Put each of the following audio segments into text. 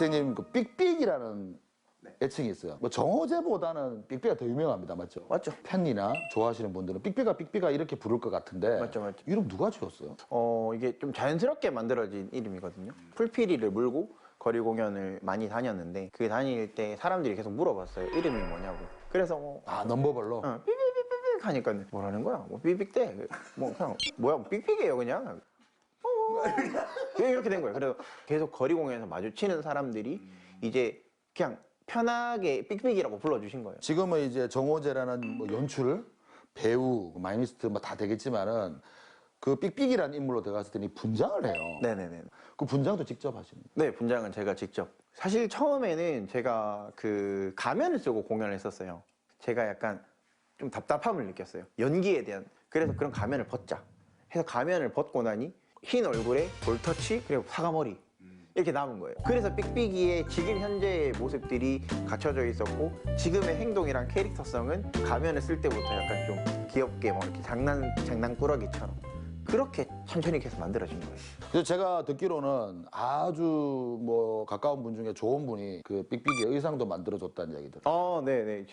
선생님 그 삑삑이라는 애칭이 있어요. 뭐 정호재보다는 삑삑이가 더 유명합니다. 맞죠? 맞죠. 팬이나 좋아하시는 분들은 삑삑아 삑삑아 이렇게 부를 것 같은데 맞죠. 이름 누가 지었어요? 이게 좀 자연스럽게 만들어진 이름이거든요. 풀피리를 물고 거리 공연을 많이 다녔는데 그 다닐 때 사람들이 계속 물어봤어요. 이름이 뭐냐고. 그래서 뭐 아 넘버별로? 삐삐삐삐 하니까 뭐라는 거야? 뭐 삐삐대? 뭐 그냥 뭐야 삐삐게요 그냥. 이렇게 된 거예요. 그래서 계속 거리 공연에서 마주치는 사람들이 이제 그냥 편하게 삑삑이라고 불러주신 거예요. 지금은 이제 정호재라는 뭐 연출, 배우, 마이니스트 뭐 다 되겠지만은 그 삑삑이라는 인물로 들어갔을 때는 분장을 해요. 네네네. 그 분장도 직접 하십니까? 네, 분장은 제가 직접. 사실 처음에는 제가 그 가면을 쓰고 공연을 했었어요. 제가 약간 좀 답답함을 느꼈어요. 연기에 대한. 그래서 그런 가면을 벗자 해서 가면을 벗고 나니 흰 얼굴에 볼터치 그리고 사과머리 이렇게 남은 거예요. 그래서 삑삑이의 지금 현재의 모습들이 갖춰져 있었고 지금의 행동이랑 캐릭터성은 가면을 쓸 때부터 약간 좀 귀엽게 뭐 이렇게 장난꾸러기처럼 그렇게 천천히 계속 만들어진 거예요. 그래서 제가 듣기로는 아주 뭐 가까운 분 중에 좋은 분이 그 삑삑이 의상도 만들어줬다는 얘기 들어요. 네네.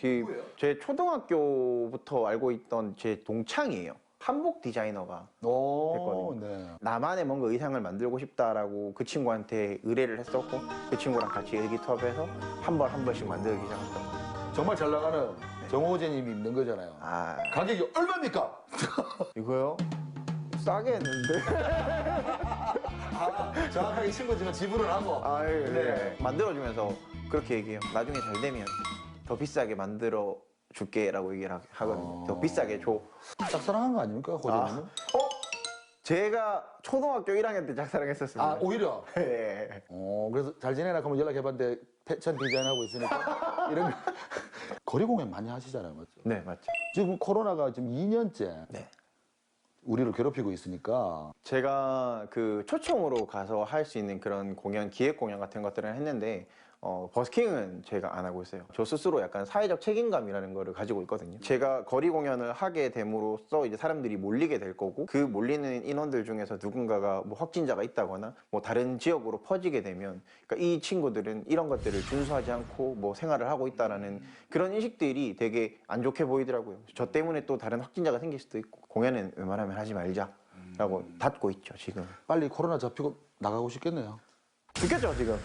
제 초등학교부터 알고 있던 제 동창이에요. 한복 디자이너가 오, 됐거든요. 네. 나만의 뭔가 의상을 만들고 싶다라고 그 친구한테 의뢰를 했었고 그 친구랑 같이 의기투합해서 한 번씩 만들기 시작했던 거예요. 정말 잘 나가는 정호재님이 입는 거잖아요. 가격이 얼마입니까? 이거요? 싸게 했는데. 정확하게 친구지만 지불을 하고. 네. 만들어주면서 그렇게 얘기해요. 나중에 잘 되면 더 비싸게 만들어 줄게라고 얘기를 하거든요. 더 비싸게 줘. 짝사랑한 거 아닙니까? 호재님은? 제가 초등학교 1학년 때 짝사랑했었습니다. 오히려? 네. 그래서 잘 지내나 하면 연락해봤는데 패션 디자인하고 있으니까 이런 거리 공연 많이 하시잖아요. 맞죠? 네, 맞죠. 지금 코로나가 지금 2년째 네. 우리를 괴롭히고 있으니까 제가 그 초청으로 가서 할 수 있는 그런 공연, 기획 공연 같은 것들을 했는데 버스킹은 제가 안 하고 있어요. 저 스스로 약간 사회적 책임감이라는 거를 가지고 있거든요. 제가 거리 공연을 하게 됨으로써 이제 사람들이 몰리게 될 거고 그 몰리는 인원들 중에서 누군가가 뭐 확진자가 있다거나 뭐 다른 지역으로 퍼지게 되면 그러니까 이 친구들은 이런 것들을 준수하지 않고 뭐 생활을 하고 있다라는 그런 인식들이 되게 안 좋게 보이더라고요. 저 때문에 또 다른 확진자가 생길 수도 있고 공연은 웬만하면 하지 말자라고 닫고 있죠, 지금. 빨리 코로나 잡히고 나가고 싶겠네요. 죽겠죠, 지금.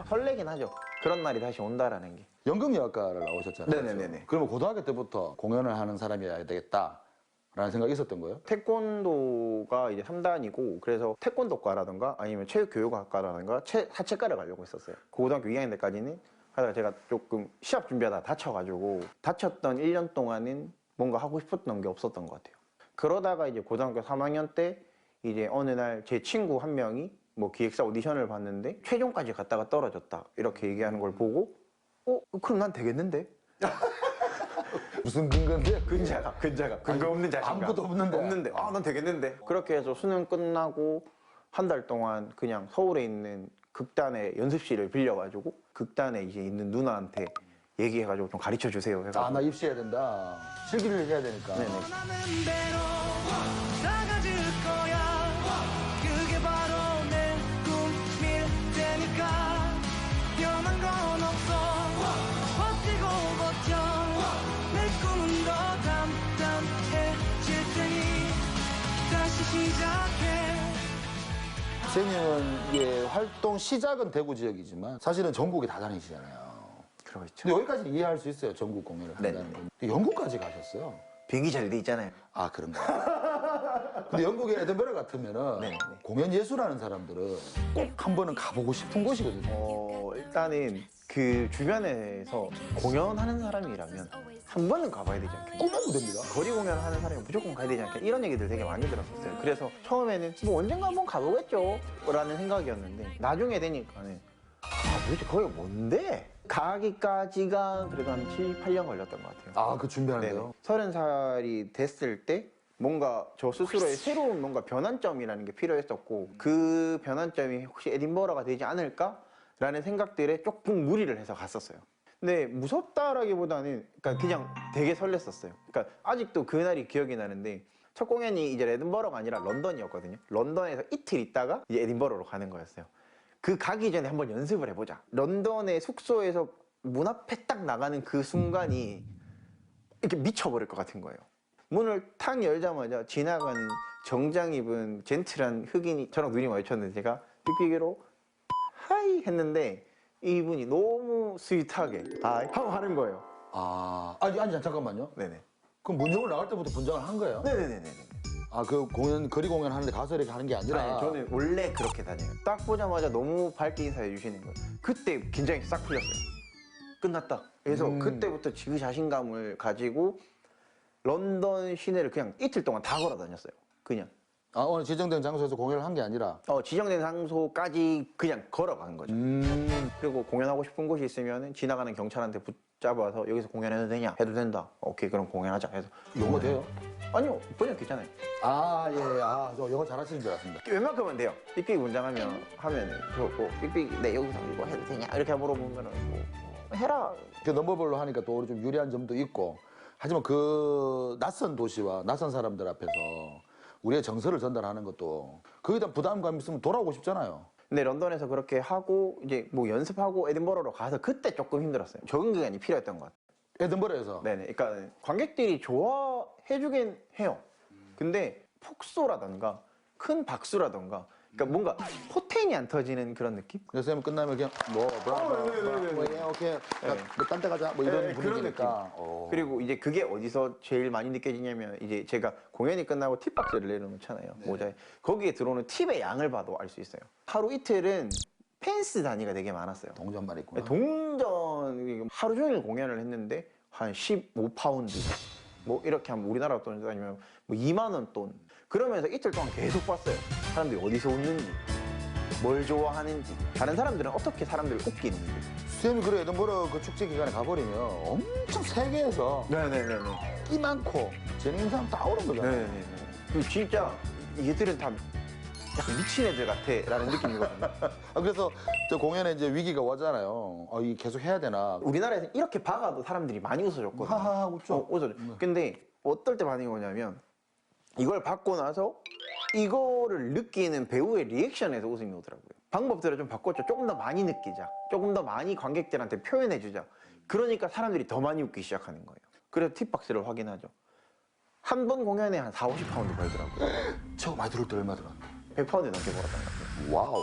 설레긴 하죠. 그런 날이 다시 온다라는 게. 연극영화과를 나오셨잖아요. 네네네네. 그러면 고등학교 때부터 공연을 하는 사람이어야 되겠다라는 생각이 있었던 거예요? 태권도가 이제 3단이고 그래서 태권도과라든가 아니면 체육교육학과라든가 하체과를 가려고 했었어요. 고등학교 2학년 때까지는 하다가 제가 조금 시합 준비하다가 다쳐가지고 다쳤던 1년 동안은 뭔가 하고 싶었던 게 없었던 것 같아요. 그러다가 이제 고등학교 3학년 때 이제 어느 날 제 친구 한 명이 뭐 기획사 오디션을 봤는데 최종까지 갔다가 떨어졌다 이렇게 얘기하는 걸 보고 그럼 난 되겠는데? 무슨 근거인데? 근거 없는 자신감. 아무것도 없는데. 난 되겠는데? 그렇게 해서 수능 끝나고 한 달 동안 그냥 서울에 있는 극단의 연습실을 빌려가지고 극단에 이제 있는 누나한테 얘기해가지고 좀 가르쳐 주세요 해가지고. 나 입시해야 된다. 실기를 해야 되니까. 네네. 선생님은 이게 활동 시작은 대구 지역이지만 사실은 전국에 다 다니시잖아요. 그러고 있죠. 근데 여기까지 이해할 수 있어요. 전국 공연을 한다는 건. 영국까지 가셨어요. 비행기 잘 돼 있잖아요. 그런가. 근데 영국의 에든버러 같으면은 공연 예술하는 사람들은 꼭 한 번은 가보고 싶은 곳이거든요. 일단은 그 주변에서 공연하는 사람이라면 한 번은 가봐야 되지 않겠냐. 꿈에도 됩니다. 거리 공연하는 사람이 무조건 가야 되지 않겠냐 이런 얘기들 되게 많이 들었었어요. 그래서 처음에는 뭐 언젠가 한번 가보겠죠 라는 생각이었는데 나중에 되니까는 도대체 거기가 뭔데? 가기까지가 그래도 한 7, 8년 걸렸던 것 같아요. 그 준비하는데요? 30살이 됐을 때 뭔가 저 스스로의 새로운 뭔가 변환점이라는 게 필요했었고 그 변환점이 혹시 에딘버러가 되지 않을까? 라는 생각들에 조금 무리를 해서 갔었어요. 근데 무섭다라기보다는 그냥 되게 설렜었어요. 그러니까 아직도 그날이 기억이 나는데 첫 공연이 이제 에딘버러가 아니라 런던이었거든요. 런던에서 이틀 있다가 이제 에딘버러로 가는 거였어요. 그 가기 전에 한번 연습을 해보자. 런던의 숙소에서 문 앞에 딱 나가는 그 순간이 이렇게 미쳐버릴 것 같은 거예요. 문을 탁 열자마자 지나가는 정장 입은 젠틀한 흑인이 저랑 눈이 마주쳤는데 제가 삑삑이로 하이 했는데 이분이 너무 스윗하게 하이 하고 하는 거예요. 아니 잠깐만요. 네네. 그럼 문정을 나갈 때부터 분장을 한 거예요? 네네네네. 그 거리 공연 하는데 가서 이렇게 하는 게 아니라. 아니, 저는 원래 그렇게 다녀요. 딱 보자마자 너무 밝게 인사해 주시는 거예요. 그때 긴장이 싹 풀렸어요. 끝났다. 그래서 그때부터 그 자신감을 가지고 런던 시내를 그냥 이틀 동안 다 걸어 다녔어요. 그냥. 오늘 지정된 장소에서 공연을 한 게 아니라. 지정된 장소까지 그냥 걸어간 거죠. 그리고 공연하고 싶은 곳이 있으면 지나가는 경찰한테 붙잡아서 여기서 공연해도 되냐? 해도 된다. 오케이, 그럼 공연하자. 해서. 영어 돼요? 아니요, 번역 괜찮아요. 저 영어 잘하시는 줄 알았습니다. 웬만큼은 돼요. 삑삑이 문장하면은 삑삑이 내 여기서 이거 해도 되냐? 이렇게 물어보면은 해라. 그 넘버별로 하니까 또 좀 유리한 점도 있고. 하지만 그 낯선 도시와 낯선 사람들 앞에서 우리의 정서를 전달하는 것도 거기다 부담감 있으면 돌아오고 싶잖아요. 근데 런던에서 그렇게 하고 이제 뭐 연습하고 에딘버러로 가서 그때 조금 힘들었어요. 적응 기간이 필요했던 것 같아요. 에든버러에서. 네네. 그러니까 관객들이 좋아해주긴 해요. 근데 폭소라던가 큰 박수라던가 그러니까 뭔가 포텐이 안 터지는 그런 느낌? 그래서 끝나면 그냥 오케이 딴 데 가자 뭐 이런 분위기니까. 그리고 이제 그게 어디서 제일 많이 느껴지냐면 이제 제가 공연이 끝나고 팁박스를 내려놓잖아요. 모자에. 거기에 들어오는 팁의 양을 봐도 알 수 있어요. 하루 이틀은 펜스 단위가 되게 많았어요. 동전만 있구나. 동전 하루 종일 공연을 했는데 한 15파운드 뭐 이렇게 하면 우리나라 돈 아니면 뭐 2만 원 돈. 그러면서 이틀 동안 계속 봤어요. 사람들이 어디서 웃는지, 뭘 좋아하는지, 다른 사람들은 어떻게 사람들을 웃기는지. 수염이 그래 에든버러 그 축제 기간에 가버리면 엄청 세계에서 네네네네. 끼 많고 재능 있는 사람 다 오는 거잖아요. 네네네. 그 진짜 얘들은 다 약간 미친 애들 같아라는 느낌이거든요. 그래서 저 공연에 이제 위기가 오잖아요. 이 계속 해야 되나. 우리나라에서 이렇게 박아도 사람들이 많이 웃어줬거든요. 하하 웃죠. 웃어줘. 근데 어떨 때 반응이 오냐면 이걸 받고 나서 이거를 느끼는 배우의 리액션에서 웃음이 오더라고요. 방법들을 좀 바꿨죠. 조금 더 많이 느끼자. 조금 더 많이 관객들한테 표현해주자. 그러니까 사람들이 더 많이 웃기 시작하는 거예요. 그래서 팁박스를 확인하죠. 한 번 공연에 한 4, 50파운드 벌더라고요. 저거 많이 들을 때 얼마 들었는데? 100파운드 넘게 벌었던 것 같아요. 와우.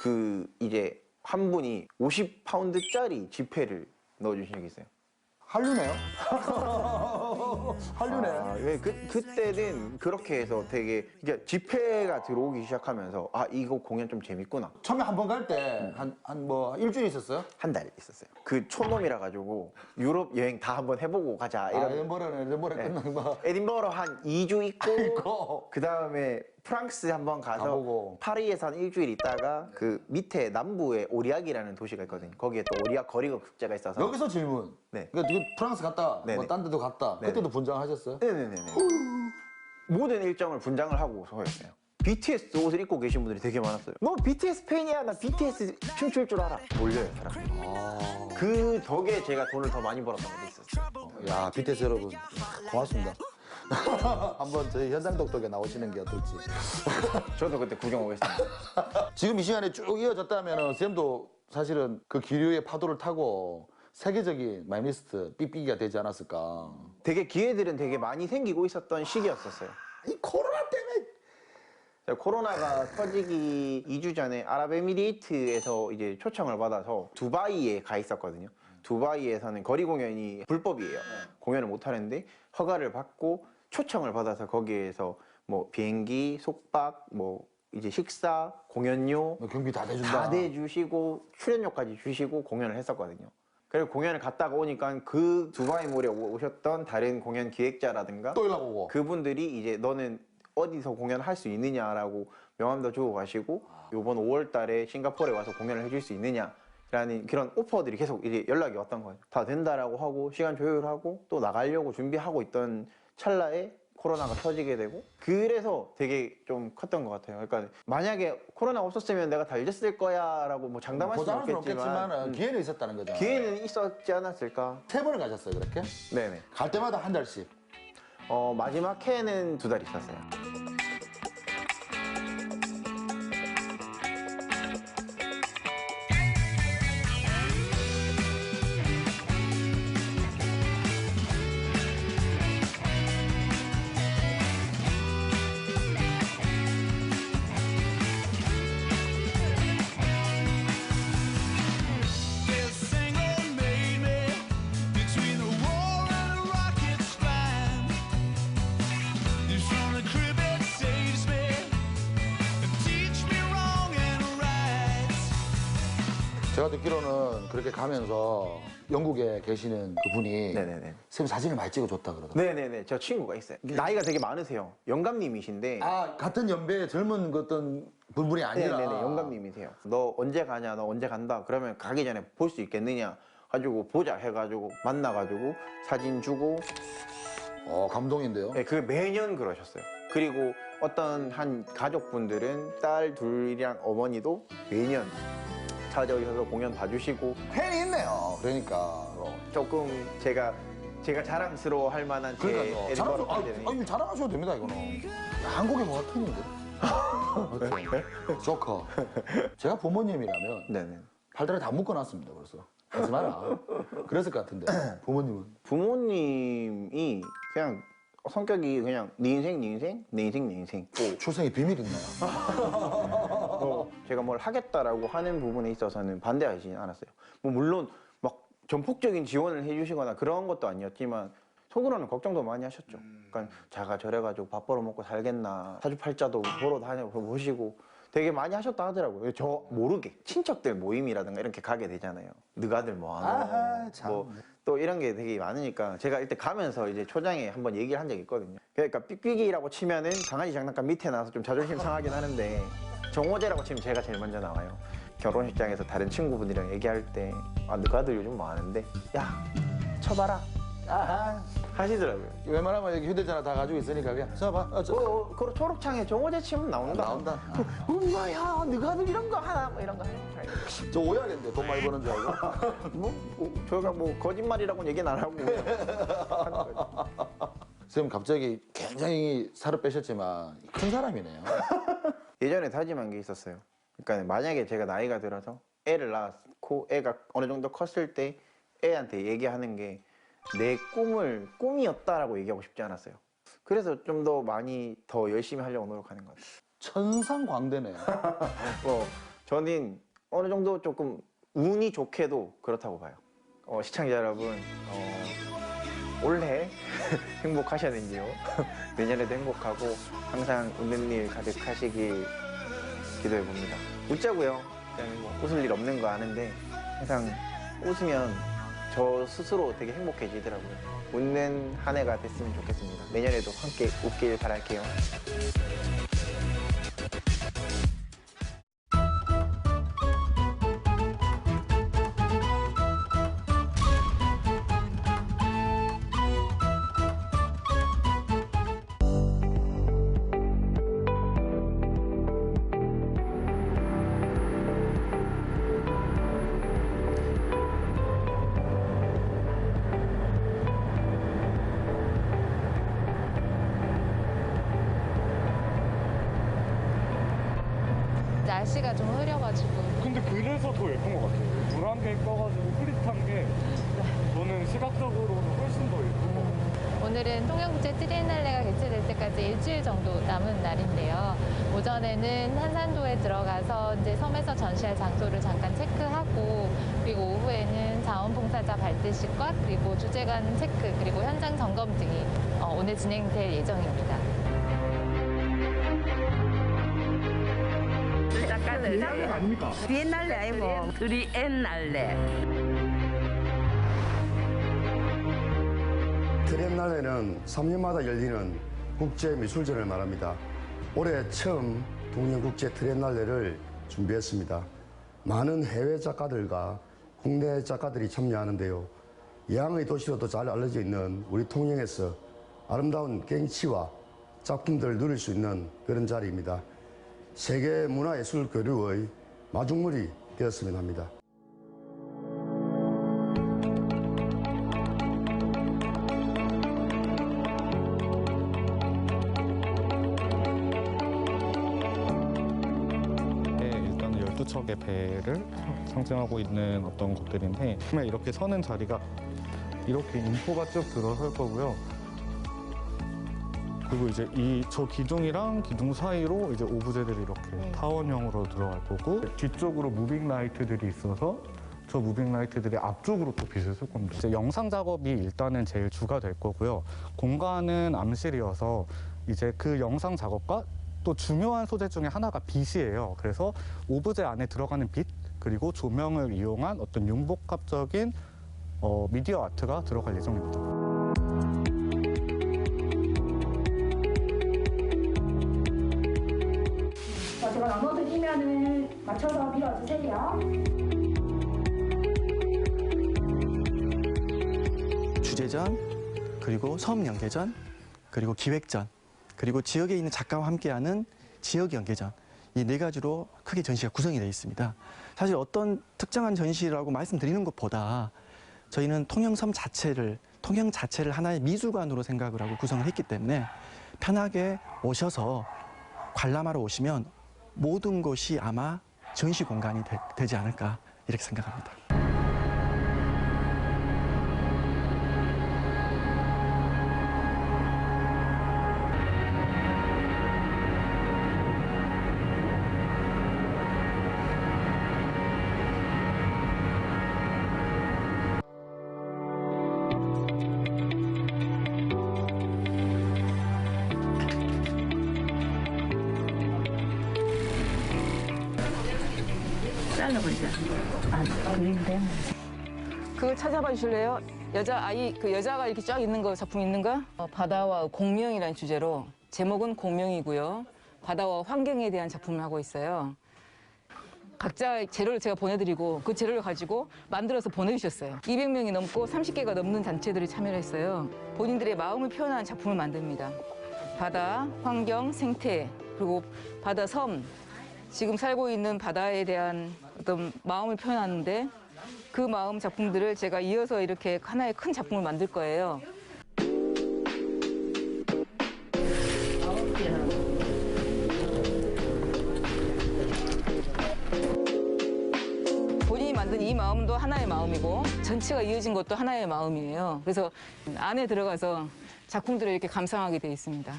그 이제 한 분이 50파운드짜리 지폐를 넣어주신 적이 있어요. 한류네요? 한류네. 왜 그때는 그렇게 해서 되게 그러니까 지폐가 들어오기 시작하면서 이거 공연 좀 재밌구나. 처음에 한 번 갈 때 한 뭐 일주일 있었어요? 한 달 있었어요. 그 촌놈이라 가지고 유럽 여행 다 한번 해보고 가자 이런. 에든버러 끝나는 거. 에딘버러 한 2주 있고 아이고. 그 다음에 프랑스 한번 가서 가보고. 파리에서 한 일주일 있다가 그 밑에 남부에 오리악이라는 도시가 있거든요. 거기에 또 오리악 거리가 국제가 있어서. 여기서 질문. 네. 그러니까 프랑스 갔다, 네네. 뭐 딴 데도 갔다. 네네. 그때도 분장하셨어요? 네네네네. 모든 일정을 분장을 하고 소화했어요. BTS 옷을 입고 계신 분들이 되게 많았어요. 너 BTS 팬이야? 나 BTS 춤출 줄 알아. 몰려요, 사람들이. 그 덕에 제가 돈을 더 많이 벌었던 것도 있었어요. 야, BTS 여러분 고맙습니다. 한번 저희 현장 독독에 나오시는 게 어떨지. 저도 그때 구경 오겠습니다. 지금 이 시간에 쭉 이어졌다면 쌤도 사실은 그 기류의 파도를 타고 세계적인 마이리스트 삑삑이가 되지 않았을까. 되게 기회들은 되게 많이 생기고 있었던 시기였었어요. 이 코로나 때문에. 코로나가 터지기 2주 전에 아랍에미리트에서 이제 초청을 받아서 두바이에 가 있었거든요. 두바이에서는 거리 공연이 불법이에요. 공연을 못 하는데 허가를 받고 초청을 받아서 거기에서 뭐 비행기, 숙박, 뭐 이제 식사, 공연료 경비 다 대준다. 다 대주시고 출연료까지 주시고 공연을 했었거든요. 그리고 공연을 갔다가 오니까 그 두바이몰에 오셨던 다른 공연 기획자라든가 또 연락 오고. 그분들이 이제 너는 어디서 공연을 할 수 있느냐라고 명함도 주고 가시고 이번 5월 달에 싱가포르에 와서 공연을 해줄 수 있느냐라는 그런 오퍼들이 계속 이제 연락이 왔던 거예요. 다 된다라고 하고 시간 조율하고 또 나가려고 준비하고 있던 찰나에 코로나가 터지게 되고 그래서 되게 좀 컸던 것 같아요. 그러니까 만약에 코로나 없었으면 내가 달렸을 거야라고 뭐 장담할 수는 보장할 수는 없겠지만 없겠지만 기회는 있었다는 거죠. 기회는 있었지 않았을까? 3번을 가셨어요, 그렇게? 네네. 갈 때마다 한 달씩. 마지막 해는 2달 있었어요. 제가 듣기로는 그렇게 가면서 영국에 계시는 그분이 네네네. 쌤 사진을 많이 찍어줬다 그러더라고요. 네네네. 저 친구가 있어요. 나이가 되게 많으세요. 영감님이신데. 아, 같은 연배의 젊은 그 어떤 분이 아니라. 네네네. 영감님이세요. 너 언제 가냐? 너 언제 간다? 그러면 가기 전에 볼 수 있겠느냐? 가지고 보자 해가지고 만나가지고 사진 주고. 감동인데요. 네, 그 매년 그러셨어요. 그리고 어떤 한 가족분들은 딸 둘이랑 어머니도 매년 찾아오셔서 공연 봐주시고. 팬이 있네요. 그러니까. 조금 제가 자랑스러워할 만한 제 그러니까요. 에드버러 팬들이. 아니, 자랑하셔도 됩니다, 이거는. 한국의 뭐가 팬인데? 조커. 제가 부모님이라면 네네. 팔다리 다 묶어놨습니다, 벌써. 하지 마라. 그랬을 것 같은데. 부모님은. 부모님이 그냥 성격이 그냥 네 인생 네 인생 내 인생 내 인생. 출생의 비밀 있나요? 제가 뭘 하겠다라고 하는 부분에 있어서는 반대하시진 않았어요. 뭐 물론 막 전폭적인 지원을 해주시거나 그런 것도 아니었지만 속으로는 걱정도 많이 하셨죠. 그러니까 자가 저래가지고 밥 벌어먹고 살겠나, 사주팔자도 보러 다녀보시고 되게 많이 하셨다 하더라고요. 저 모르게 친척들 모임이라든가 이렇게 가게 되잖아요. 너가 아들 뭐하노? 참. 뭐 또 이런 게 되게 많으니까 제가 이때 가면서 이제 초장에 한번 얘기를 한 적이 있거든요. 그러니까 삑삑이라고 치면은 강아지 장난감 밑에 나와서 좀 자존심 상하긴 하는데 정호재라고 치면 제가 제일 먼저 나와요. 결혼식장에서 다른 친구분들이랑 얘기할 때 너가 아들 요즘 뭐 하는데? 야 쳐봐라 하시더라고요. 웬만하면 여기 휴대전화 다 가지고 있으니까 그냥 써봐. 그 초록창에 정호재 치면 나온다. 나온다. 엄마야, 너가 아들 이런 거 하나? 뭐 이런 거 해요. 저 오해하겠는데, 돈 많이 버는 줄 알고. 저희가 뭐 거짓말이라고는 얘기는 안 하고 그냥 하는 거죠. 선생님 갑자기 굉장히 살을 빼셨지만 큰 사람이네요. 예전에 다짐한 게 있었어요. 그러니까 만약에 제가 나이가 들어서 애를 낳고 애가 어느 정도 컸을 때 애한테 얘기하는 게 내 꿈이었다라고 얘기하고 싶지 않았어요. 그래서 좀 더 많이 더 열심히 하려고 노력하는 것 같아요. 천상광대네요. 저는 어느 정도 조금 운이 좋게도 그렇다고 봐요. 시청자 여러분, 올해 행복하셨는지요? 내년에도 행복하고 항상 웃는 일 가득하시길 기도해 봅니다. 웃자고요. 그냥 뭐 웃을 일 없는 거 아는데 항상 웃으면 저 스스로 되게 행복해지더라고요. 웃는 한 해가 됐으면 좋겠습니다. 내년에도 함께 웃길 바랄게요. 날씨가 좀 흐려가지고. 근데 그래서 더 예쁜 것 같아요. 노란 게 떠가지고 흐릿한 게 저는 시각적으로는 훨씬 더 예쁜 것 같아요. 오늘은 통영국제 트리엔날레가 개최될 때까지 일주일 정도 남은 날인데요. 오전에는 한산도에 들어가서 이제 섬에서 전시할 장소를 잠깐 체크하고, 그리고 오후에는 자원봉사자 발대식과 그리고 주재관 체크 그리고 현장 점검 등이 오늘 진행될 예정입니다. 비엔날레 아닙니까? 비엔날레 아니고 트리엔날레. 트리엔날레는 3년마다 열리는 국제미술전을 말합니다. 올해 처음 동양국제 트리엔날레를 준비했습니다. 많은 해외 작가들과 국내 작가들이 참여하는데요. 예향의 도시로도 잘 알려져 있는 우리 통영에서 아름다운 경치와 작품들을 누릴 수 있는 그런 자리입니다. 세계 문화예술 교류의 마중물이 되었으면 합니다. 일단 12척의 배를 상징하고 있는 어떤 것들인데 이렇게 서는 자리가 이렇게 인포가 쭉 들어설 거고요. 그리고 이제 저 기둥이랑 기둥 사이로 이제 오브제들이 이렇게 타원형으로 들어갈 거고, 뒤쪽으로 무빙 라이트들이 있어서 저 무빙 라이트들이 앞쪽으로 또 빛을 쏠 겁니다. 이제 영상 작업이 일단은 제일 주가 될 거고요. 공간은 암실이어서 이제 그 영상 작업과 또 중요한 소재 중에 하나가 빛이에요. 그래서 오브제 안에 들어가는 빛, 그리고 조명을 이용한 어떤 융복합적인 미디어 아트가 들어갈 예정입니다. 제가 나눠드리면은 맞춰서 밀어주세요. 주제전, 그리고 섬 연계전, 그리고 기획전, 그리고 지역에 있는 작가와 함께하는 지역 연계전, 이 네 가지로 크게 전시가 구성이 되어 있습니다. 사실 어떤 특정한 전시라고 말씀드리는 것보다 저희는 통영 자체를 하나의 미술관으로 생각을 하고 구성을 했기 때문에 편하게 오셔서 관람하러 오시면 모든 곳이 아마 전시 공간이 되지 않을까 이렇게 생각합니다. 잘라버리자. 그림인데. 그걸 찾아봐 주실래요? 여자가 이렇게 쫙 있는 거 작품 있는가? 바다와 공명이라는 주제로 제목은 공명이고요. 바다와 환경에 대한 작품을 하고 있어요. 각자 재료를 제가 보내드리고 그 재료를 가지고 만들어서 보내주셨어요. 200명이 넘고 30개가 넘는 단체들이 참여를 했어요. 본인들의 마음을 표현하는 작품을 만듭니다. 바다, 환경, 생태, 그리고 바다 섬, 지금 살고 있는 바다에 대한 어떤 마음을 표현하는데 그 마음 작품들을 제가 이어서 이렇게 하나의 큰 작품을 만들 거예요. 본인이 만든 이 마음도 하나의 마음이고 전체가 이어진 것도 하나의 마음이에요. 그래서 안에 들어가서 작품들을 이렇게 감상하게 돼 있습니다.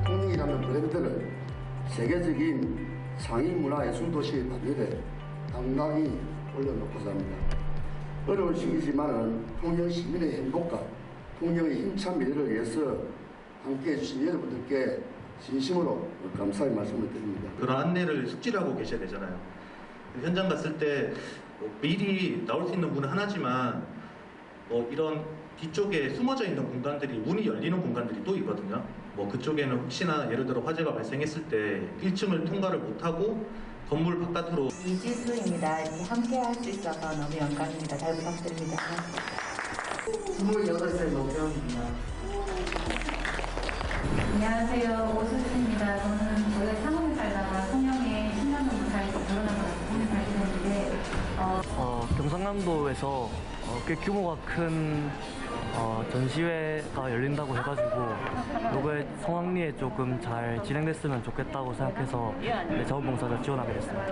통영이라는 브랜드를 세계적인 상위 문화예술 도시의 반열에 당당히 올려놓고자 합니다. 어려운 시기지만은 통영 시민의 행복과 통영의 힘찬 미래를 위해서 함께해 주신 여러분들께 진심으로 감사의 말씀을 드립니다. 그런 안내를 숙지를 하고 계셔야 되잖아요. 현장 갔을 때 미리 나올 수 있는 문은 하나지만 이런 뒤쪽에 숨어져 있는 공간들이 문이 열리는 공간들이 또 있거든요. 그쪽에는 혹시나 예를 들어 화재가 발생했을 때 1층을 통과를 못하고 건물 바깥으로. 이지수입니다. 이렇게 함께 할 수 있어서 너무 영광입니다. 잘 부탁드립니다. 28살 노태원입니다. 안녕하세요. 오수진입니다. 저는 원래 상암에 살다가 통영에 10년 정도 살고 결혼하고 통영 살게 됐는데 경상남도에서 꽤 규모가 큰 전시회가 열린다고 해가지고 요거에 성황리에 조금 잘 진행됐으면 좋겠다고 생각해서 자원봉사자 지원하게 됐습니다.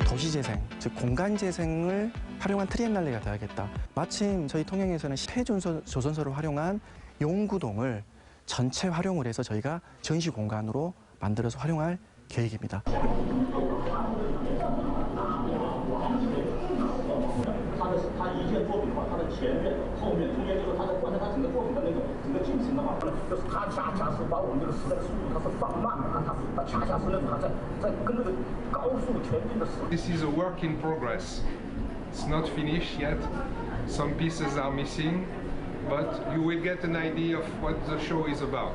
도시재생, 즉 공간재생을 활용한 트리엔날레가 되어야겠다. 마침 저희 통영에서는 폐조선소를 활용한 용구동을 전체 활용을 해서 저희가 전시 공간으로 만들어서 활용할 계획입니다. 他一件作品的话，他的前面、后面、中间，就是他在观察他整个作品的整个进程的话，就是他恰恰是把我们这个时代的速度，它是放慢的，他恰恰是那种在跟那个高速前进的时候。 This is a work in progress. It's not finished yet. Some pieces are missing, but you will get an idea of what the show is about.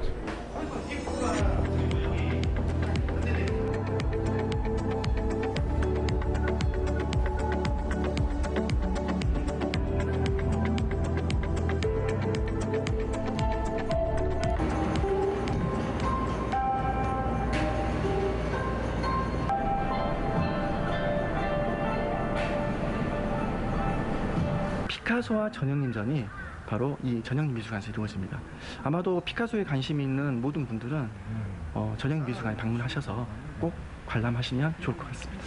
피카소와 전형림전이 바로 이 전형미술관에서 이루어집니다. 아마도 피카소에 관심이 있는 모든 분들은 전형미술관에 방문하셔서 꼭 관람하시면 좋을 것 같습니다.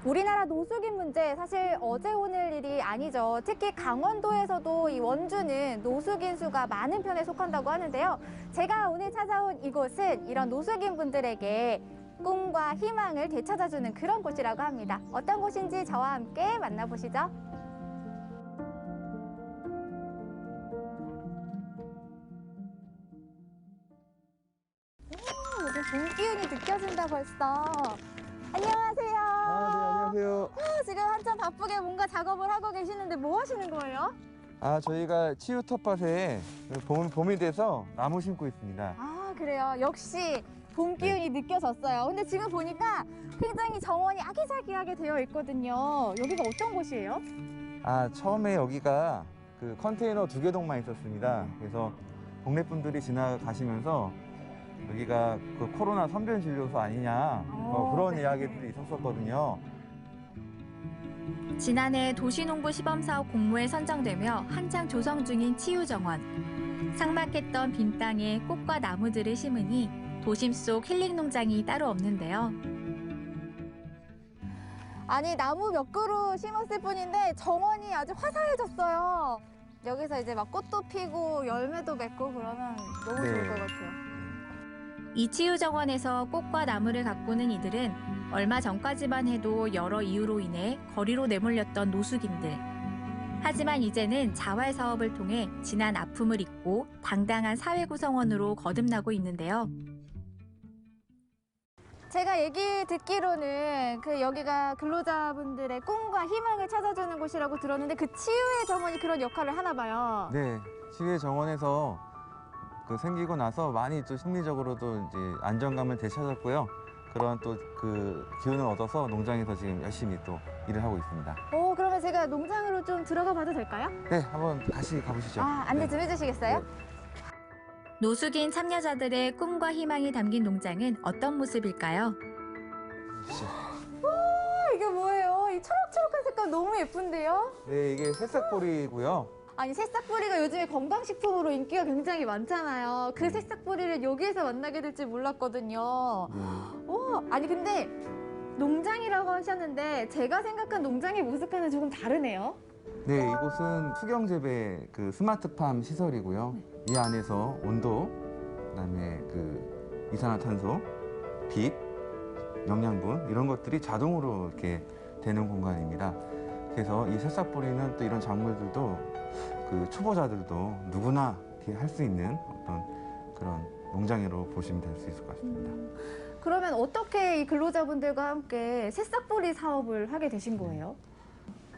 우리나라 노숙인 문제 사실 어제 오늘 일이 아니죠. 특히 강원도에서도 이 원주는 노숙인 수가 많은 편에 속한다고 하는데요. 제가 오늘 찾아온 이곳은 이런 노숙인 분들에게 꿈과 희망을 되찾아주는 그런 곳이라고 합니다. 어떤 곳인지 저와 함께 만나보시죠. 여기 봄 기운이 느껴진다 벌써. 안녕하세요. 안녕하세요. 지금 한참 바쁘게 뭔가 작업을 하고 계시는데 뭐 하시는 거예요? 저희가 치유 텃밭에 봄이 돼서 나무 심고 있습니다. 아, 그래요. 역시 봄 기운이 느껴졌어요. 근데 지금 보니까 굉장히 정원이 아기자기하게 되어 있거든요. 여기가 어떤 곳이에요? 처음에 여기가 그 컨테이너 2개 동만 있었습니다. 그래서 동네 분들이 지나가시면서 여기가 그 코로나 선별 진료소 아니냐 그런 이야기들이 있었거든요. 지난해 도시농부 시범사업 공모에 선정되며 한창 조성 중인 치유정원. 삭막했던 빈 땅에 꽃과 나무들을 심으니 도심 속 힐링 농장이 따로 없는데요. 아니, 나무 몇 그루 심었을 뿐인데 정원이 아주 화사해졌어요. 여기서 이제 막 꽃도 피고 열매도 맺고 그러면 너무 좋을 것 같아요. 이 치유정원에서 꽃과 나무를 가꾸는 이들은 얼마 전까지만 해도 여러 이유로 인해 거리로 내몰렸던 노숙인들. 하지만 이제는 자활 사업을 통해 지난 아픔을 잊고 당당한 사회 구성원으로 거듭나고 있는데요. 제가 얘기 듣기로는 여기가 근로자분들의 꿈과 희망을 찾아주는 곳이라고 들었는데 그 치유의 정원이 그런 역할을 하나 봐요. 네, 치유의 정원에서 생기고 나서 많이 또 심리적으로도 이제 안정감을 되찾았고요. 그런 또 그 기운을 얻어서 농장에서 지금 열심히 또 일을 하고 있습니다. 그러면 제가 농장으로 좀 들어가 봐도 될까요? 네, 한번 같이 가보시죠. 안내 좀 해주시겠어요? 네. 노숙인 참여자들의 꿈과 희망이 담긴 농장은 어떤 모습일까요? 이게 뭐예요? 이 초록초록한 색깔 너무 예쁜데요? 네, 이게 새싹보리고요. 아니, 새싹보리가 요즘에 건강식품으로 인기가 굉장히 많잖아요. 그 새싹보리를 여기에서 만나게 될 줄 몰랐거든요. 아니 근데 농장이라고 하셨는데 제가 생각한 농장의 모습과는 조금 다르네요. 네, 이곳은 수경재배 스마트팜 시설이고요. 이 안에서 온도, 그다음에 이산화탄소, 빛, 영양분 이런 것들이 자동으로 이렇게 되는 공간입니다. 그래서 이 새싹보리는 또 이런 작물들도 초보자들도 누구나 이렇게 할 수 있는 어떤 그런 농장으로 보시면 될 수 있을 것 같습니다. 그러면 어떻게 이 근로자분들과 함께 새싹보리 사업을 하게 되신 거예요?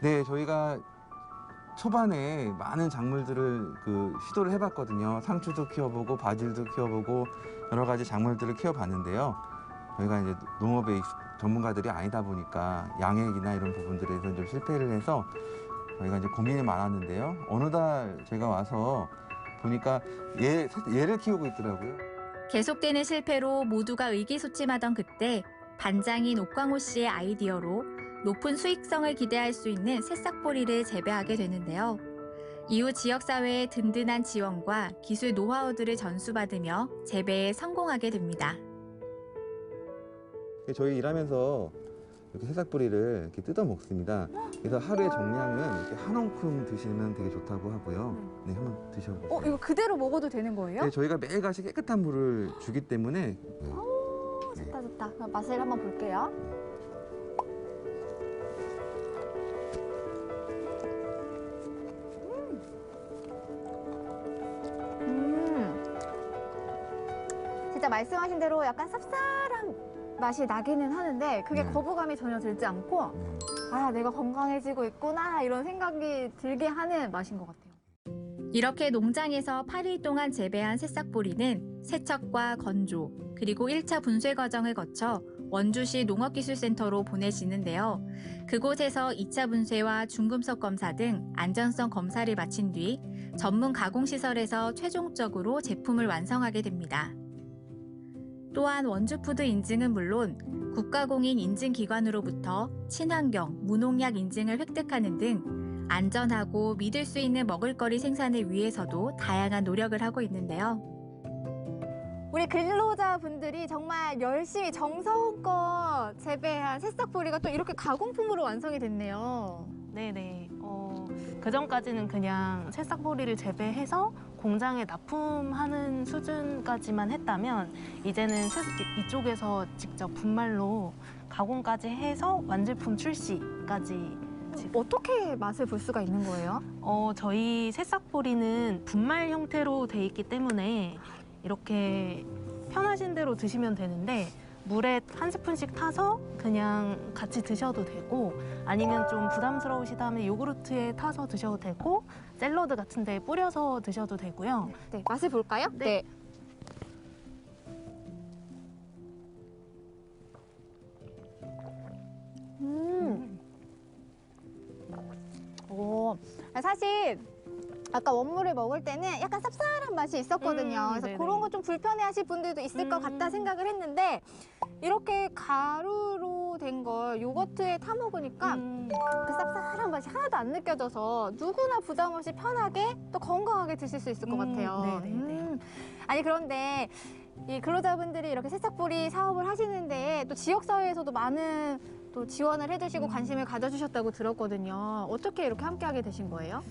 네, 저희가 초반에 많은 작물들을 시도를 해봤거든요. 상추도 키워보고 바질도 키워보고 여러 가지 작물들을 키워봤는데요. 저희가 이제 농업의 전문가들이 아니다 보니까 양액이나 이런 부분들에서 좀 실패를 해서 저희가 이제 고민이 많았는데요. 어느 날 제가 와서 보니까 얘를 키우고 있더라고요. 계속되는 실패로 모두가 의기소침하던 그때 반장인 옥광호 씨의 아이디어로 높은 수익성을 기대할 수 있는 새싹보리를 재배하게 되는데요. 이후 지역사회의 든든한 지원과 기술 노하우들을 전수받으며 재배에 성공하게 됩니다. 저희 일하면서 이렇게 새싹보리를 이렇게 뜯어 먹습니다. 그래서 하루의 정량은 이렇게 한 움큼 드시면 되게 좋다고 하고요. 네, 한번 드셔보세요. 이거 그대로 먹어도 되는 거예요? 네, 저희가 매일같이 깨끗한 물을 주기 때문에. 좋다 좋다. 그럼 맛을 한번 볼게요. 진짜 말씀하신 대로 약간 쌉쌀한 맛이 나기는 하는데 그게 거부감이 전혀 들지 않고 내가 건강해지고 있구나 이런 생각이 들게 하는 맛인 것 같아요. 이렇게 농장에서 8일 동안 재배한 새싹보리는 세척과 건조, 그리고 1차 분쇄 과정을 거쳐 원주시 농업기술센터로 보내지는데요. 그곳에서 2차 분쇄와 중금속 검사 등 안전성 검사를 마친 뒤 전문 가공시설에서 최종적으로 제품을 완성하게 됩니다. 또한 원주푸드 인증은 물론 국가공인 인증기관으로부터 친환경, 무농약 인증을 획득하는 등 안전하고 믿을 수 있는 먹을거리 생산을 위해서도 다양한 노력을 하고 있는데요. 우리 근로자분들이 정말 열심히 정성껏 재배한 새싹보리가 또 이렇게 가공품으로 완성이 됐네요. 네네. 그전까지는 그냥 새싹보리를 재배해서 공장에 납품하는 수준까지만 했다면 이제는 이쪽에서 직접 분말로 가공까지 해서 완제품 출시까지. 어떻게 맛을 볼 수가 있는 거예요? 저희 새싹보리는 분말 형태로 돼 있기 때문에 이렇게 편하신 대로 드시면 되는데 물에 한 스푼씩 타서 그냥 같이 드셔도 되고 아니면 좀 부담스러우시다면 요구르트에 타서 드셔도 되고 샐러드 같은 데 뿌려서 드셔도 되고요. 네, 맛을 볼까요? 네. 사실 아까 원물을 먹을 때는 약간 쌉쌀한 맛이 있었거든요. 그래서 네네. 그런 거 좀 불편해하실 분들도 있을 것 같다 생각을 했는데 이렇게 가루로 된 걸 요거트에 타 먹으니까 그 쌉쌀한 맛이 하나도 안 느껴져서 누구나 부담 없이 편하게 또 건강하게 드실 수 있을 것 같아요. 아니 그런데 이 근로자분들이 이렇게 새싹보리 사업을 하시는데 또 지역사회에서도 많은 또 지원을 해주시고 관심을 가져주셨다고 들었거든요. 어떻게 이렇게 함께하게 되신 거예요?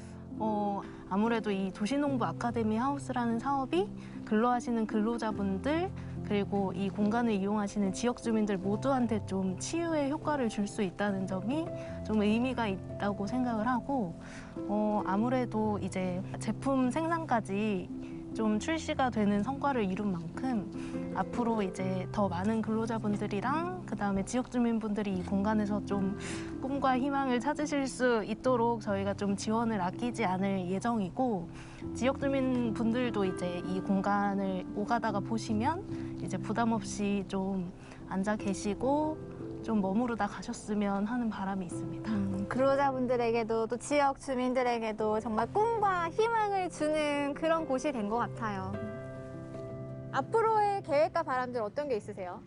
아무래도 이 도시농부 아카데미 하우스라는 사업이 근로하시는 근로자분들 그리고 이 공간을 이용하시는 지역 주민들 모두한테 좀 치유의 효과를 줄 수 있다는 점이 좀 의미가 있다고 생각을 하고 아무래도 이제 제품 생산까지 좀 출시가 되는 성과를 이룬 만큼 앞으로 이제 더 많은 근로자분들이랑 그다음에 지역 주민분들이 이 공간에서 좀 꿈과 희망을 찾으실 수 있도록 저희가 좀 지원을 아끼지 않을 예정이고 지역 주민분들도 이제 이 공간을 오가다가 보시면 이제 부담 없이 좀 앉아 계시고 좀 머무르다 가셨으면 하는 바람이 있습니다. 근로자분들에게도 또 지역 주민들에게도 정말 꿈과 희망을 주는 그런 곳이 된 것 같아요. 앞으로의 계획과 바람들 어떤 게 있으세요?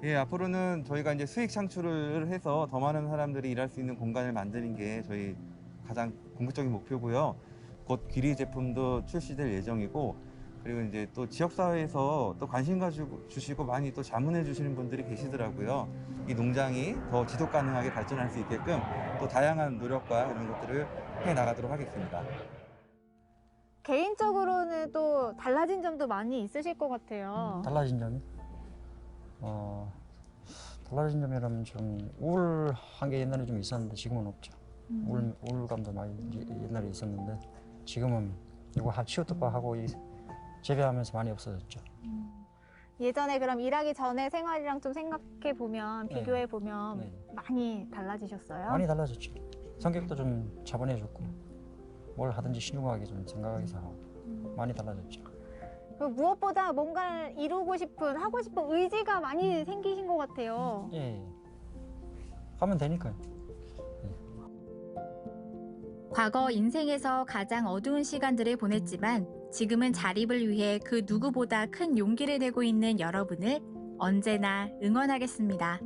예, 앞으로는 저희가 이제 수익 창출을 해서 더 많은 사람들이 일할 수 있는 공간을 만드는 게 저희 가장 궁극적인 목표고요. 곧 귀리 제품도 출시될 예정이고 그리고 이제 또 지역사회에서 또 관심 가지고 많이 또 자문해 주시는 분들이 계시더라고요. 이 농장이 더 지속 가능하게 발전할 수 있게끔 또 다양한 노력과 이런 것들을 해 나가도록 하겠습니다. 개인적으로는 또 달라진 점도 많이 있으실 것 같아요. 달라진 점이? 달라진 점이라면 좀 우울한 게 옛날에 좀 있었는데 지금은 없죠. 우울감도 많이 옛날에 있었는데 지금은 이거 치우떡밥하고 재배하면서 많이 없어졌죠. 예전에 그럼 일하기 전에 생활이랑 좀 생각해보면 네. 비교해보면 네. 많이 달라지셨어요? 많이 달라졌죠. 성격도 좀 차분해졌고 뭘 하든지 신중하게 좀 생각해서 하고 많이 달라졌죠. 그리고 무엇보다 뭔가를 이루고 싶은, 하고 싶은 의지가 많이 생기신 것 같아요. 예. 하면 되니까요. 과거 인생에서 가장 어두운 시간들을 보냈지만 지금은 자립을 위해 그 누구보다 큰 용기를 내고 있는 여러분을 언제나 응원하겠습니다.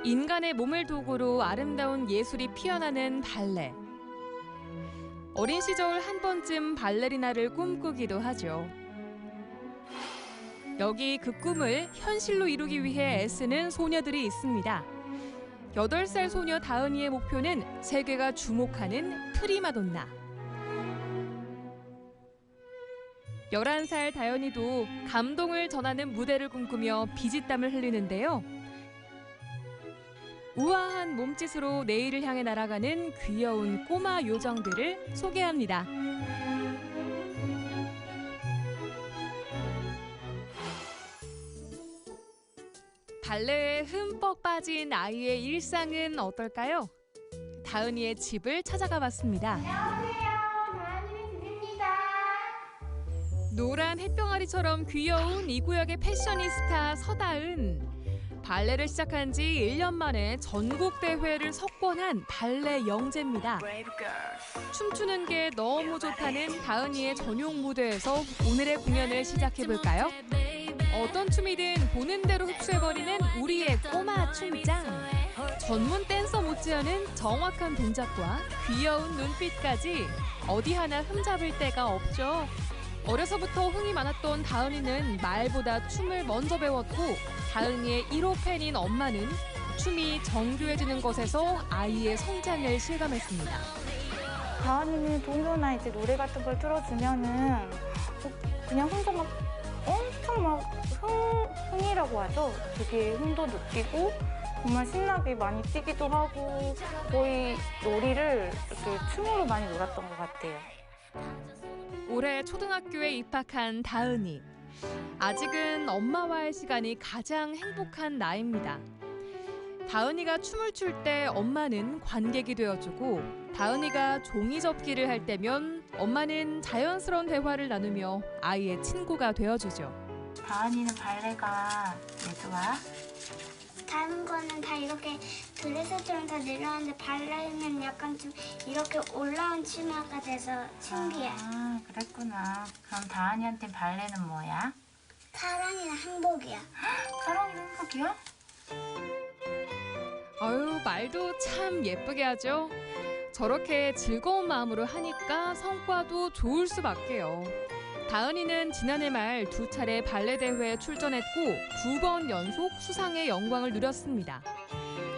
인간의 몸을 도구로 아름다운 예술이 피어나는 발레. 어린 시절 한 번쯤 발레리나를 꿈꾸기도 하죠. 여기 그 꿈을 현실로 이루기 위해 애쓰는 소녀들이 있습니다. 8살 소녀 다은이의 목표는 세계가 주목하는 프리마돈나. 11살 다현이도 감동을 전하는 무대를 꿈꾸며 피짓땀을 흘리는데요. 우아한 몸짓으로 내일을 향해 날아가는 귀여운 꼬마 요정들을 소개합니다. 발레에 흠뻑 빠진 아이의 일상은 어떨까요? 다은이의 집을 찾아가 봤습니다. 노란 햇병아리처럼 귀여운 이 구역의 패셔니스타 서다은. 발레를 시작한 지 1년 만에 전국 대회를 석권한 발레 영재입니다. 춤추는 게 너무 좋다는 다은이의 전용 무대에서 오늘의 공연을 시작해볼까요? 어떤 춤이든 보는 대로 흡수해버리는 우리의 꼬마 춤장. 전문 댄서 못지않은 정확한 동작과 귀여운 눈빛까지 어디 하나 흠잡을 데가 없죠. 어려서부터 흥이 많았던 다은이는 말보다 춤을 먼저 배웠고 다은이의 1호 팬인 엄마는 춤이 정교해지는 것에서 아이의 성장을 실감했습니다. 다은이는 동요나 이제 노래 같은 걸 틀어주면은 그냥 혼자 막 엄청 막 흥이라고 하죠. 되게 흥도 느끼고 정말 신나게 많이 뛰기도 하고 거의 놀이를 이렇게 춤으로 많이 놀았던 것 같아요. 올해 초등학교에 입학한 다은이. 아직은 엄마와의 시간이 가장 행복한 나이입니다. 다은이가 춤을 출 때 엄마는 관객이 되어주고 다은이가 종이 접기를 할 때면 엄마는 자연스러운 대화를 나누며 아이의 친구가 되어주죠. 다은이는 발레가 왜 좋아? 다른 거는 다 이렇게 드레스처럼 다 내려왔는데 발레는 약간 좀 이렇게 올라온 치마가 돼서 신기해. 아, 그랬구나. 그럼 다은이한테 발레는 뭐야? 사랑이랑 행복이야. 사랑이랑 행복이야? 아유, 말도 참 예쁘게 하죠. 저렇게 즐거운 마음으로 하니까 성과도 좋을 수밖에요. 다은이는 지난해 말 2차례 발레 대회에 출전했고 2번 연속 수상의 영광을 누렸습니다.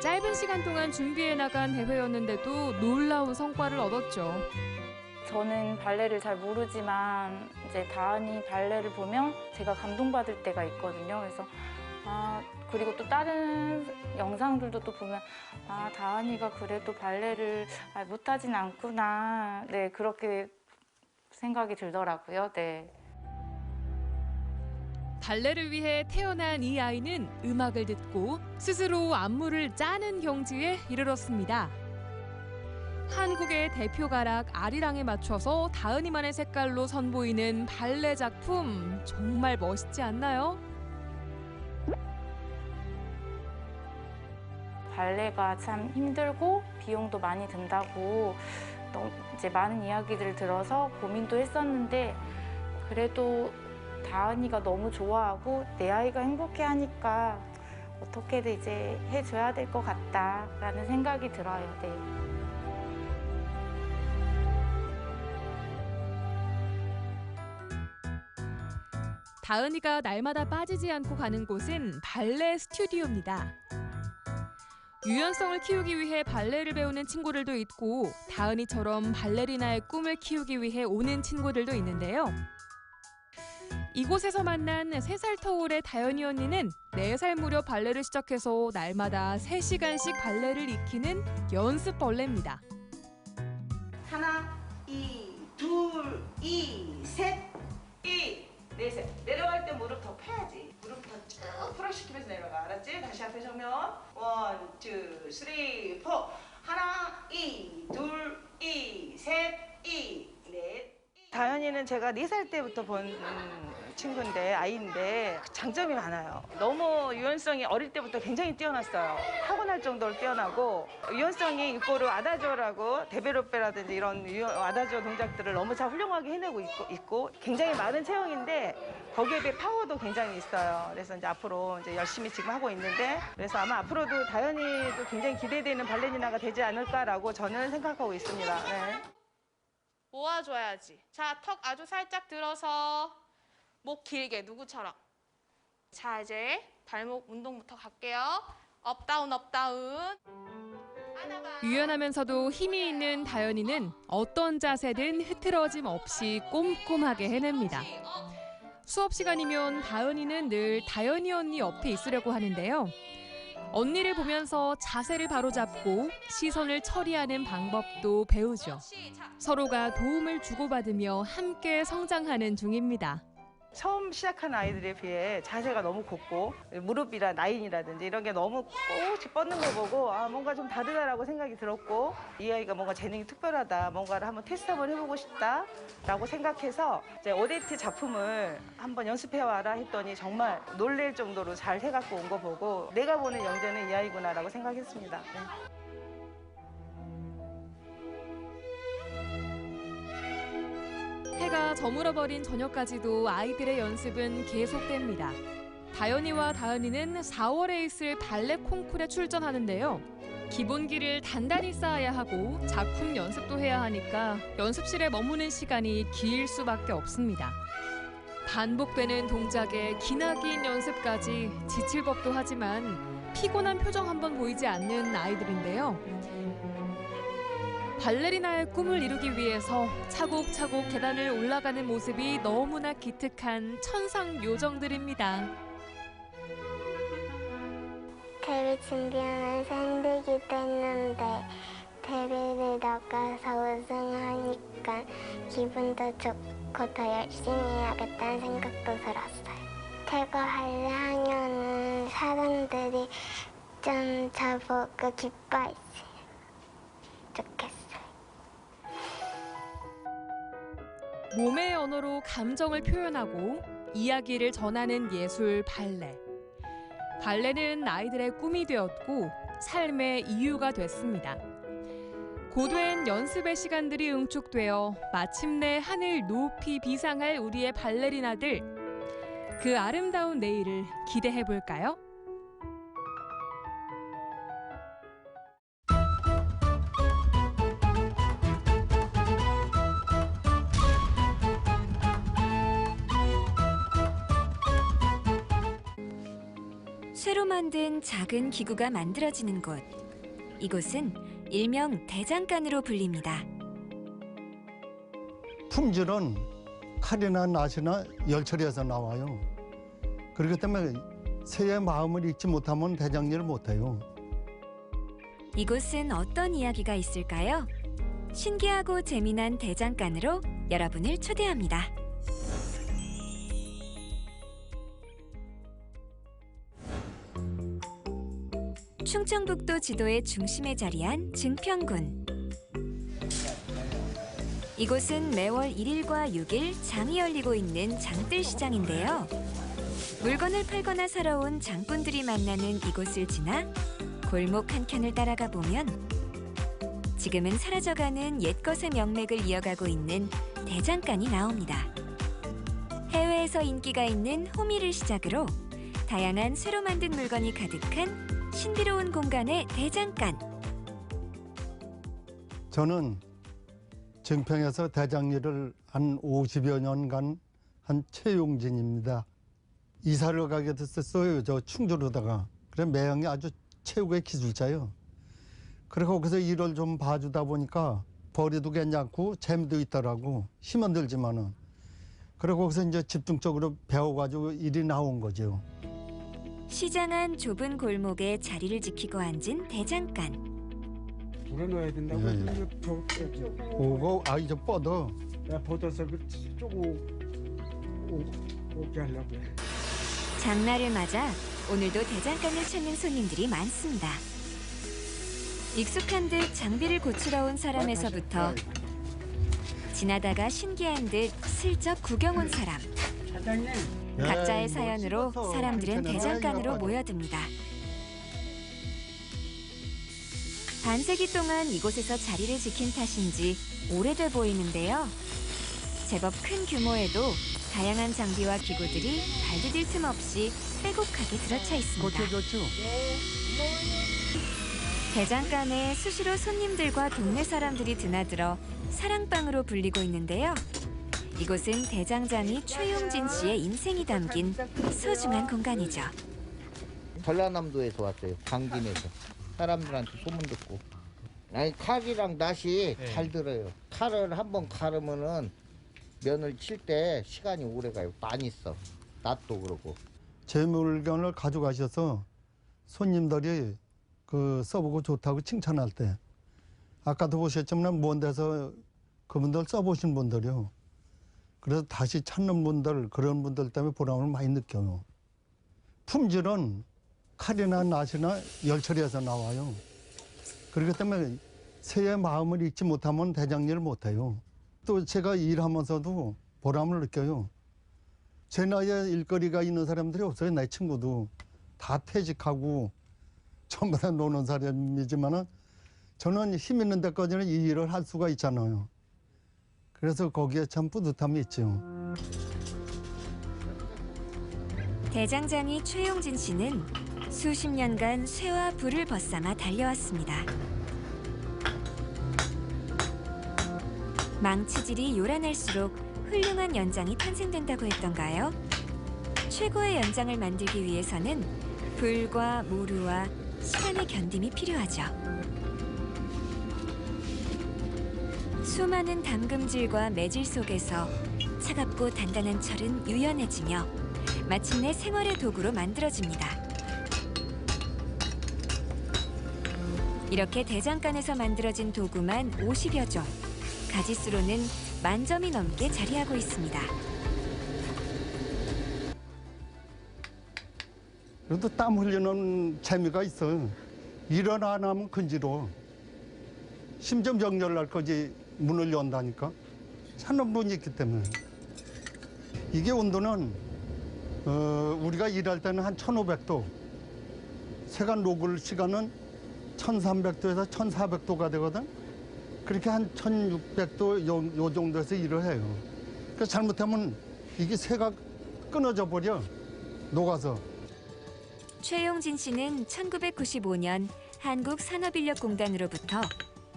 짧은 시간 동안 준비해 나간 대회였는데도 놀라운 성과를 얻었죠. 저는 발레를 잘 모르지만 이제 다은이 발레를 보면 제가 감동받을 때가 있거든요. 그래서 그리고 또 다른 영상들도 또 보면 다은이가 그래도 발레를 못하진 않구나. 네, 그렇게 생각이 들더라고요. 네. 발레를 위해 태어난 이 아이는 음악을 듣고 스스로 안무를 짜는 경지에 이르렀습니다. 한국의 대표 가락 아리랑에 맞춰서 다은이만의 색깔로 선보이는 발레 작품 정말 멋있지 않나요? 발레가 참 힘들고 비용도 많이 든다고 이제 많은 이야기들을 들어서 고민도 했었는데 그래도 다은이가 너무 좋아하고 내 아이가 행복해하니까 어떻게든 이제 해줘야 될 것 같다라는 생각이 들어요. 네. 다은이가 날마다 빠지지 않고 가는 곳은 발레 스튜디오입니다. 유연성을 키우기 위해 발레를 배우는 친구들도 있고 다은이처럼 발레리나의 꿈을 키우기 위해 오는 친구들도 있는데요. 이곳에서 만난 3살 터울의 다현이 언니는 4살 무렵 발레를 시작해서 날마다 3시간씩 발레를 익히는 연습벌레입니다. 하나, 2, 둘, 2, 셋, 2, 넷. 내려갈 때 무릎 더 펴야지. 무릎 더 쭉 풀어시키면서 내려가. 알았지? 다시 앞에 정면. 1, 2, 3, 4. 하나, 2, 둘, 2, 셋, 2, 넷. 다현이는 제가 4살 때부터 본 친구인데 아이인데 장점이 많아요. 너무 유연성이 어릴 때부터 굉장히 뛰어났어요. 타고날 정도로 뛰어나고 유연성이 있고로 아다조라고 데벨로페라든지 이런 아다조 동작들을 너무 잘 훌륭하게 해내고 있고 굉장히 많은 체형인데 거기에 비해 파워도 굉장히 있어요. 그래서 이제 앞으로 이제 열심히 지금 하고 있는데 그래서 아마 앞으로도 다현이도 굉장히 기대되는 발레리나가 되지 않을까라고 저는 생각하고 있습니다. 네. 모아줘야지. 자, 턱 아주 살짝 들어서 목 길게 누구처럼. 자, 이제 발목 운동부터 갈게요. 업다운 업다운. 유연하면서도 힘이 있는 다현이는 어떤 자세든 흐트러짐 없이 꼼꼼하게 해냅니다. 수업 시간이면 다은이는 늘 다현이 언니 옆에 있으려고 하는데요. 언니를 보면서 자세를 바로잡고 시선을 처리하는 방법도 배우죠. 서로가 도움을 주고받으며 함께 성장하는 중입니다. 처음 시작하는 아이들에 비해 자세가 너무 곱고 무릎이나 라인이라든지 이런 게 너무 꼬치 뻗는 걸 보고 뭔가 좀 다르다라고 생각이 들었고 이 아이가 뭔가 재능이 특별하다, 뭔가를 한번 테스트 한번 해보고 싶다라고 생각해서 이제 ODT 작품을 한번 연습해와라 했더니 정말 놀랄 정도로 잘 해갖고 온 거 보고 내가 보는 영재는 이 아이구나라고 생각했습니다. 네. 해가 저물어버린 저녁까지도 아이들의 연습은 계속됩니다. 다현이와 다은이는 4월에 있을 발레 콩쿠르에 출전하는데요. 기본기를 단단히 쌓아야 하고 작품 연습도 해야 하니까 연습실에 머무는 시간이 길 수밖에 없습니다. 반복되는 동작에 기나긴 연습까지 지칠 법도 하지만 피곤한 표정 한번 보이지 않는 아이들인데요. 발레리나의 꿈을 이루기 위해서 차곡차곡 계단을 올라가는 모습이 너무나 기특한 천상 요정들입니다. 데뷔 준비하면서 힘들기도 했는데 데뷔를 나가서 우승하니까 기분도 좋고 더 열심히 해야겠다는 생각도 들었어요. 제가 발레 하면은 사람들이 좀 저보고 기뻐했어요. 좋겠어요. 몸의 언어로 감정을 표현하고 이야기를 전하는 예술 발레. 발레는 아이들의 꿈이 되었고 삶의 이유가 됐습니다. 고된 연습의 시간들이 응축되어 마침내 하늘 높이 비상할 우리의 발레리나들. 그 아름다운 내일을 기대해 볼까요? 새로 만든 작은 기구가 만들어지는 곳. 이곳은 일명 대장간으로 불립니다. 품질은 칼이나 낫이나 열처리에서 나와요. 그렇기 때문에 새의 마음을 읽지 못하면 대장일을 못해요. 이곳은 어떤 이야기가 있을까요? 신기하고 재미난 대장간으로 여러분을 초대합니다. 충청북도 지도의 중심에 자리한 증평군. 이곳은 매월 1일과 6일 장이 열리고 있는 장뜰시장인데요. 물건을 팔거나 사러 온 장꾼들이 만나는 이곳을 지나 골목 한켠을 따라가 보면 지금은 사라져가는 옛것의 명맥을 이어가고 있는 대장간이 나옵니다. 해외에서 인기가 있는 호미를 시작으로 다양한 쇠로 만든 물건이 가득한 신비로운 공간의 대장간. 저는 증평에서 대장일을 한 50여 년간 한 최용진입니다. 이사를 가게 됐었어요. 저 충주로다가. 그래 매형이 아주 최고의 기술자예요. 그래서 거기서 일을 좀 봐주다 보니까 벌이도 괜찮고 재미도 있더라고. 힘은 들지만은. 그리고 거기서 이제 집중적으로 배워가지고 일이 나온 거죠. 시장 안 좁은 골목에 자리를 지키고 앉은 대장간. 불어넣어야 된다고. 오고 이제 뻗어. 야 뻗어서 쪼고 오게 하려고 해. 장날을 맞아 오늘도 대장간을 찾는 손님들이 많습니다. 익숙한 듯 장비를 고치러 온 사람에서부터 지나다가 신기한 듯 슬쩍 구경 온 사람. 각자의 사연으로 사람들은 대장간으로 모여듭니다. 반세기 동안 이곳에서 자리를 지킨 탓인지 오래돼 보이는데요. 제법 큰 규모에도 다양한 장비와 기구들이 발디딜 틈 없이 빼곡하게 들어차 있습니다. 대장간에 수시로 손님들과 동네 사람들이 드나들어 사랑방으로 불리고 있는데요. 이곳은 대장장이 최용진 씨의 인생이 담긴 소중한 공간이죠. 전라남도에서 왔어요. 강진에서. 사람들한테 소문 듣고. 아니 칼이랑 낫이 잘 들어요. 칼을 한번 가르면은 면을 칠 때 시간이 오래 가요. 많이 써. 낫도 그러고. 제 물건을 가져가셔서 손님들이 써보고 좋다고 칭찬할 때 아까도 보셨지만 먼 데서 그분들 써보신 분들이요. 그래서 다시 찾는 분들, 그런 분들 때문에 보람을 많이 느껴요. 품질은 칼이나 낫이나 열처리에서 나와요. 그렇기 때문에 새의 마음을 잊지 못하면 대장일을 못해요. 또 제가 일하면서도 보람을 느껴요. 제 나이에 일거리가 있는 사람들이 없어요. 내 친구도 다 퇴직하고 전부 다 노는 사람이지만은 저는 힘 있는 데까지는 이 일을 할 수가 있잖아요. 그래서 거기에 참 뿌듯함이 있죠. 대장장이 최용진 씨는 수십 년간 쇠와 불을 벗삼아 달려왔습니다. 망치질이 요란할수록 훌륭한 연장이 탄생된다고 했던가요? 최고의 연장을 만들기 위해서는 불과 모루와 시간의 견딤이 필요하죠. 수많은 담금질과 매질 속에서 차갑고 단단한 철은 유연해지며 마침내 생활의 도구로 만들어집니다. 이렇게 대장간에서 만들어진 도구만 50여 종, 가지수로는 10,000점이 넘게 자리하고 있습니다. 그래도 땀 흘리는 재미가 있어요. 일을 안 하면 근지러워. 심정정렬 날 거지 문을 연다니까. 찾는 분이 있기 때문에. 이게 온도는 우리가 일할 때는 한 1500도. 세간 녹을 시간은 1300도에서 1400도가 되거든. 그렇게 한 1600도 요 정도에서 일을 해요. 그러니까 잘못하면 이게 새가 끊어져 버려. 녹아서. 최용진 씨는 1995년 한국산업인력공단으로부터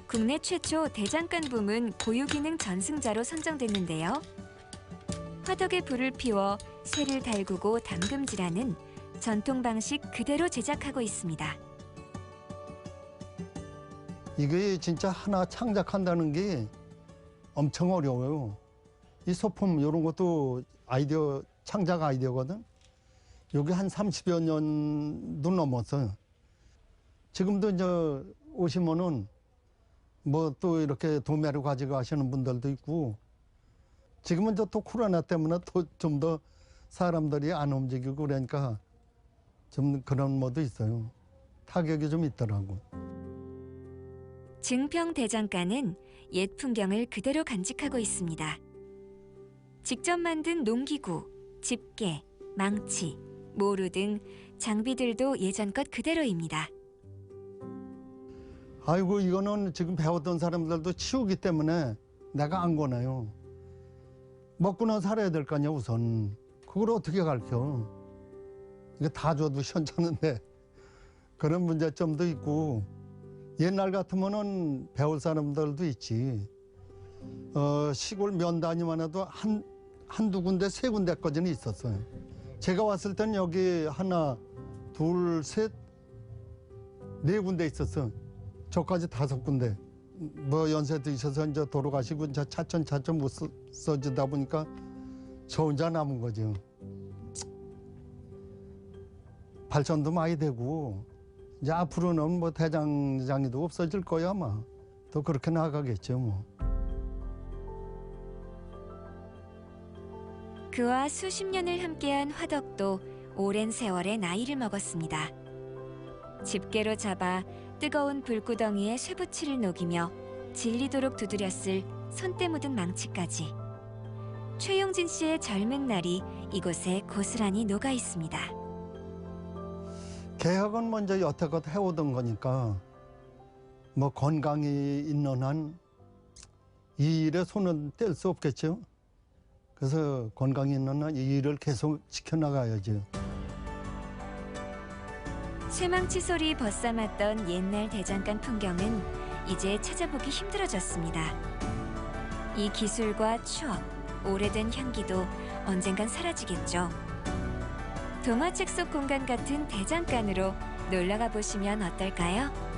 국내 최초 대장간 부문 고유기능 전승자로 선정됐는데요. 화덕에 불을 피워 쇠를 달구고 담금질하는 전통 방식 그대로 제작하고 있습니다. 이게 진짜 하나 창작한다는 게 엄청 어려워요. 이 소품 이런 것도 아이디어, 창작 아이디어거든. 여기 한 30여 년도 넘었어요. 지금도 이제 오시면은 뭐 또 이렇게 도매로 가지고 가시는 분들도 있고, 지금은 또 코로나 때문에 또 좀 더 사람들이 안 움직이고 그러니까 좀 그런 뭐도 있어요. 타격이 좀 있더라고. 증평 대장간은 옛 풍경을 그대로 간직하고 있습니다. 직접 만든 농기구, 집게, 망치, 모루 등 장비들도 예전 것 그대로입니다. 아이고 이거는 지금 배웠던 사람들도 치우기 때문에 내가 안 권해요. 먹고는 살아야 될 거 아니야 우선. 그걸 어떻게 가르쳐. 이거 다 줘도 시원찮은데 그런 문제점도 있고, 옛날 같으면은 배울 사람들도 있지. 시골 면단위만 해도 한두 군데, 세 군데까지는 있었어요. 제가 왔을 땐 여기 하나, 둘, 셋, 네 군데 있었어. 저까지 5군데. 뭐 연세도 있어서 이제 돌아가시고 이제 차츰 못 써주다 보니까 저 혼자 남은 거죠. 발전도 많이 되고 이제 앞으로는 뭐 대장장이도 없어질 거야 아마. 또 그렇게 나가겠죠 뭐. 그와 수십 년을 함께한 화덕도 오랜 세월의 나이를 먹었습니다. 집게로 잡아 뜨거운 불구덩이에 쇠붙이를 녹이며 질리도록 두드렸을 손때 묻은 망치까지. 최용진 씨의 젊은 날이 이곳에 고스란히 녹아 있습니다. 개혁은 먼저 여태껏 해오던 거니까 뭐 건강이 있는 한 이 일에 손은 뗄 수 없겠죠. 그래서 건강이 있는 한 이 일을 계속 지켜나가야죠. 쇠망치 소리 벗삼았던 옛날 대장간 풍경은 이제 찾아보기 힘들어졌습니다. 이 기술과 추억, 오래된 향기도 언젠간 사라지겠죠. 동화책 속 공간 같은 대장간으로 놀러가 보시면 어떨까요?